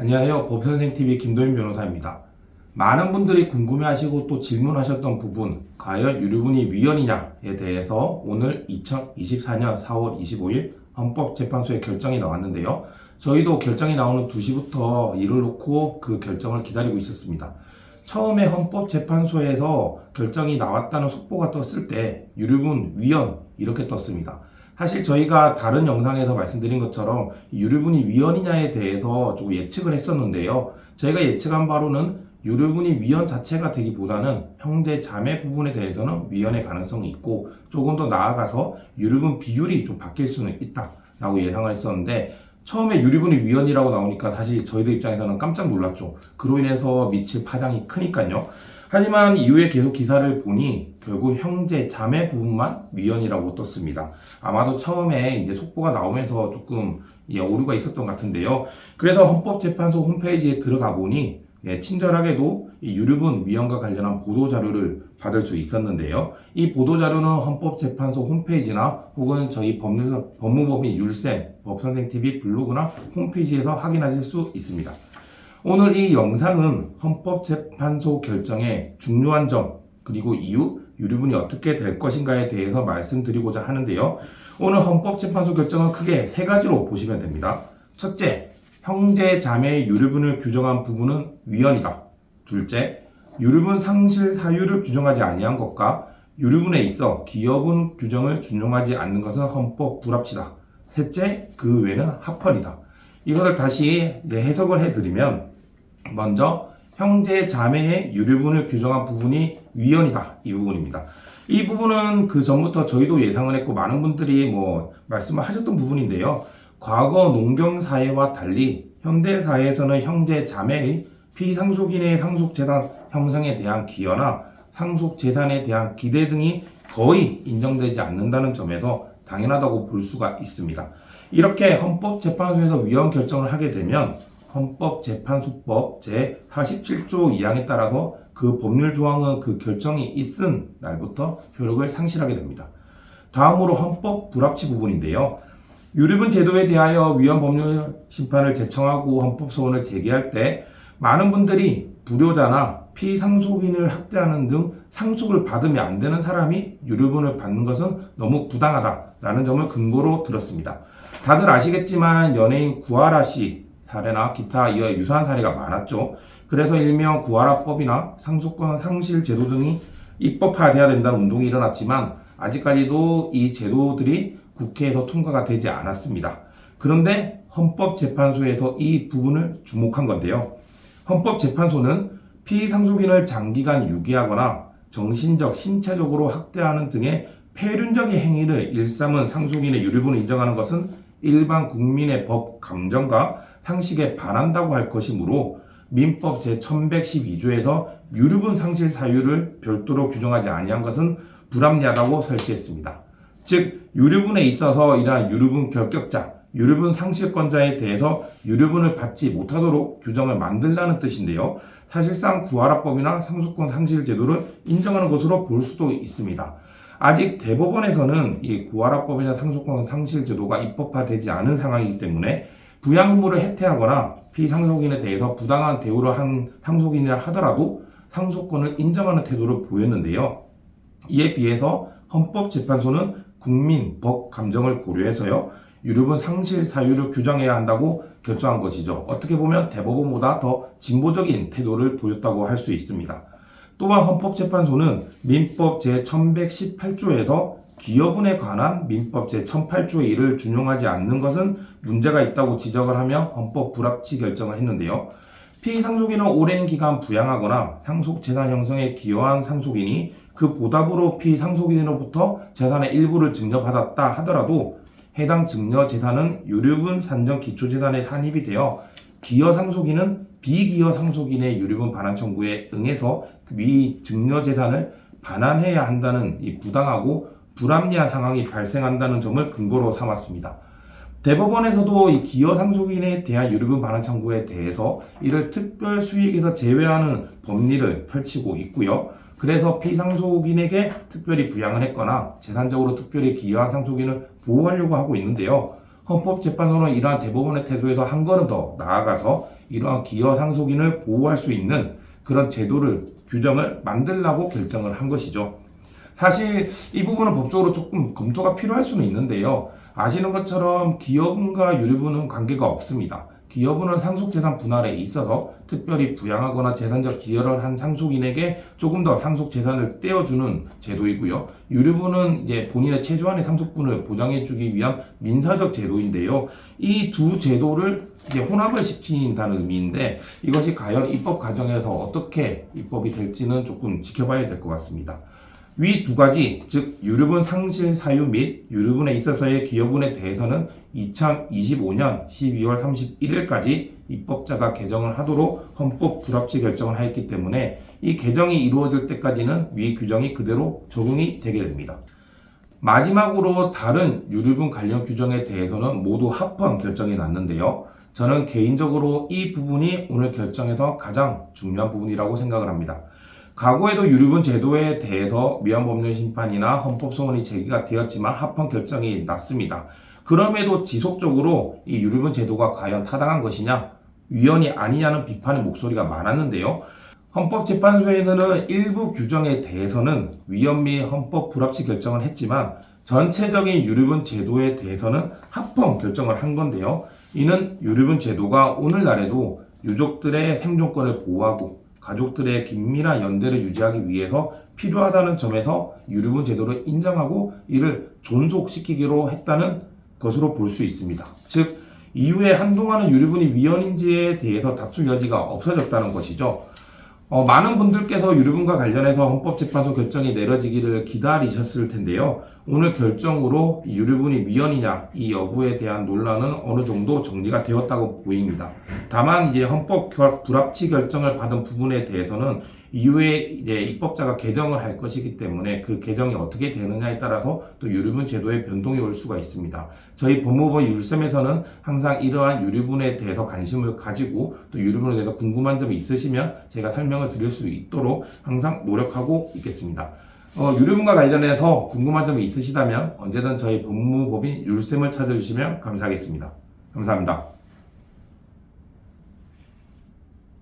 안녕하세요. 법선생TV 김도인 변호사입니다. 많은 분들이 궁금해하시고 또 질문하셨던 부분, 과연 유류분이 위헌이냐에 대해서 오늘 2024년 4월 25일 헌법재판소의 결정이 나왔는데요. 저희도 결정이 나오는 2시부터 일을 놓고 그 결정을 기다리고 있었습니다. 처음에 헌법재판소에서 결정이 나왔다는 속보가 떴을 때 유류분 위헌 이렇게 떴습니다. 사실 저희가 다른 영상에서 말씀드린 것처럼 유류분이 위헌이냐에 대해서 조금 예측을 했었는데요. 저희가 예측한 바로는 유류분이 위헌 자체가 되기보다는 형제 자매 부분에 대해서는 위헌의 가능성이 있고 조금 더 나아가서 유류분 비율이 좀 바뀔 수는 있다라고 예상을 했었는데 처음에 유류분이 위헌이라고 나오니까 사실 저희들 입장에서는 깜짝 놀랐죠. 그로 인해서 미칠 파장이 크니까요. 하지만 이후에 계속 기사를 보니 결국 형제 자매 부분만 위헌이라고 떴습니다. 아마도 처음에 이제 속보가 나오면서 조금 오류가 있었던 것 같은데요. 그래서 헌법재판소 홈페이지에 들어가 보니 친절하게도 이 유류분 위헌과 관련한 보도자료를 받을 수 있었는데요. 이 보도자료는 헌법재판소 홈페이지나 혹은 저희 법무법인 율쌤 법선생TV 블로그나 홈페이지에서 확인하실 수 있습니다. 오늘 이 영상은 헌법재판소 결정의 중요한 점 그리고 이후 유류분이 어떻게 될 것인가에 대해서 말씀드리고자 하는데요. 오늘 헌법재판소 결정은 크게 3가지로 보시면 됩니다. 첫째, 형제 자매의 유류분을 규정한 부분은 위헌이다. 둘째, 유류분 상실 사유를 규정하지 아니한 것과 유류분에 있어 기여분 규정을 준용하지 않는 것은 헌법 불합치다. 셋째, 그 외는 합헌이다. 이것을 다시 해석을 해드리면 먼저 형제 자매의 유류분을 규정한 부분이 위헌이다. 이 부분입니다. 이 부분은 그 전부터 저희도 예상을 했고 많은 분들이 말씀을 하셨던 부분인데요. 과거 농경사회와 달리 현대사회에서는 형제 자매의 피상속인의 상속재산 형성에 대한 기여나 상속재산에 대한 기대 등이 거의 인정되지 않는다는 점에서 당연하다고 볼 수가 있습니다. 이렇게 헌법재판소에서 위헌 결정을 하게 되면 헌법재판소법 제47조 2항에 따라서 그 법률 조항은 그 결정이 있은 날부터 효력을 상실하게 됩니다. 다음으로 헌법 불합치 부분인데요. 유류분 제도에 대하여 위헌 법률 심판을 제청하고 헌법소원을 제기할 때 많은 분들이 불효자나 피상속인을 학대하는 등 상속을 받으면 안 되는 사람이 유류분을 받는 것은 너무 부당하다라는 점을 근거로 들었습니다. 다들 아시겠지만 연예인 구하라 씨 사례나 기타 이와 유사한 사례가 많았죠. 그래서 일명 구하라법이나 상속권 상실 제도 등이 입법화돼야 된다는 운동이 일어났지만 아직까지도 이 제도들이 국회에서 통과가 되지 않았습니다. 그런데 헌법재판소에서 이 부분을 주목한 건데요. 헌법재판소는 피상속인을 장기간 유기하거나 정신적, 신체적으로 학대하는 등의 폐륜적인 행위를 일삼은 상속인의 유류분을 인정하는 것은 일반 국민의 법 감정과 상식에 반한다고 할 것이므로 민법 제1112조에서 유류분 상실 사유를 별도로 규정하지 아니한 것은 불합리하다고 설시했습니다. 즉 유류분에 있어서 이러한 유류분 결격자, 유류분 상실권자에 대해서 유류분을 받지 못하도록 규정을 만들라는 뜻인데요. 사실상 구하라법이나 상속권 상실 제도를 인정하는 것으로 볼 수도 있습니다. 아직 대법원에서는 이 구하라법이나 상속권 상실 제도가 입법화되지 않은 상황이기 때문에 부양의무를 해태하거나 피상속인에 대해서 부당한 대우를 한 상속인이라 하더라도 상속권을 인정하는 태도를 보였는데요. 이에 비해서 헌법재판소는 국민, 법, 감정을 고려해서요. 유류분 상실 사유를 규정해야 한다고 결정한 것이죠. 어떻게 보면 대법원보다 더 진보적인 태도를 보였다고 할 수 있습니다. 또한 헌법재판소는 민법 제1118조에서 기여분에 관한 민법 제1008조의 1을 준용하지 않는 것은 문제가 있다고 지적을 하며 헌법 불합치 결정을 했는데요. 피상속인은 오랜 기간 부양하거나 상속재산 형성에 기여한 상속인이 그 보답으로 피상속인으로부터 재산의 일부를 증여받았다 하더라도 해당 증여 재산은 유류분 산정 기초재산에 산입이 되어 기여 상속인은 비기여 상속인의 유류분 반환 청구에 응해서 위 증여 재산을 반환해야 한다는 이 부당하고 불합리한 상황이 발생한다는 점을 근거로 삼았습니다. 대법원에서도 이 기여 상속인에 대한 유류분 반환 청구에 대해서 이를 특별 수익에서 제외하는 법리를 펼치고 있고요. 그래서 피상속인에게 특별히 부양을 했거나 재산적으로 특별히 기여한 상속인을 보호하려고 하고 있는데요. 헌법재판소는 이러한 대법원의 태도에서 한 걸음 더 나아가서 이러한 기여 상속인을 보호할 수 있는 그런 제도를 규정을 만들라고 결정을 한 것이죠. 사실 이 부분은 법적으로 조금 검토가 필요할 수는 있는데요. 아시는 것처럼 기여분과 유류분은 관계가 없습니다. 기여분은 상속재산 분할에 있어서 특별히 부양하거나 재산적 기여를 한 상속인에게 조금 더 상속재산을 떼어주는 제도이고요. 유류분은 이제 본인의 최소한의 상속분을 보장해주기 위한 민사적 제도인데요. 이 두 제도를 이제 혼합을 시킨다는 의미인데 이것이 과연 입법 과정에서 어떻게 입법이 될지는 조금 지켜봐야 될 것 같습니다. 위 두 가지, 즉 유류분 상실 사유 및 유류분에 있어서의 기여분에 대해서는 2025년 12월 31일까지 입법자가 개정을 하도록 헌법 불합치 결정을 하였기 때문에 이 개정이 이루어질 때까지는 위 규정이 그대로 적용이 되게 됩니다. 마지막으로 다른 유류분 관련 규정에 대해서는 모두 합헌 결정이 났는데요. 저는 개인적으로 이 부분이 오늘 결정에서 가장 중요한 부분이라고 생각을 합니다. 과거에도 유류분 제도에 대해서 위헌법률심판이나 헌법소원이 제기가 되었지만 합헌 결정이 났습니다. 그럼에도 지속적으로 이 유류분 제도가 과연 타당한 것이냐, 위헌이 아니냐는 비판의 목소리가 많았는데요. 헌법재판소에서는 일부 규정에 대해서는 위헌 및 헌법 불합치 결정을 했지만 전체적인 유류분 제도에 대해서는 합헌 결정을 한 건데요. 이는 유류분 제도가 오늘날에도 유족들의 생존권을 보호하고 가족들의 긴밀한 연대를 유지하기 위해서 필요하다는 점에서 유류분 제도를 인정하고 이를 존속시키기로 했다는 것으로 볼 수 있습니다. 즉 이후에 한동안은 유류분이 위헌인지에 대해서 다툴 여지가 없어졌다는 것이죠. 많은 분들께서 유류분과 관련해서 헌법재판소 결정이 내려지기를 기다리셨을 텐데요. 오늘 결정으로 유류분이 위헌이냐 이 여부에 대한 논란은 어느 정도 정리가 되었다고 보입니다. 다만 이제 헌법 불합치 결정을 받은 부분에 대해서는 이후에 이제 입법자가 개정을 할 것이기 때문에 그 개정이 어떻게 되느냐에 따라서 또 유류분 제도에 변동이 올 수가 있습니다. 저희 법무부 율셈에서는 항상 이러한 유류분에 대해서 관심을 가지고 또 유류분에 대해서 궁금한 점이 있으시면 제가 설명을 드릴 수 있도록 항상 노력하고 있겠습니다. 유류분과 관련해서 궁금한 점이 있으시다면 언제든 저희 법무법인 율셈을 찾아주시면 감사하겠습니다. 감사합니다.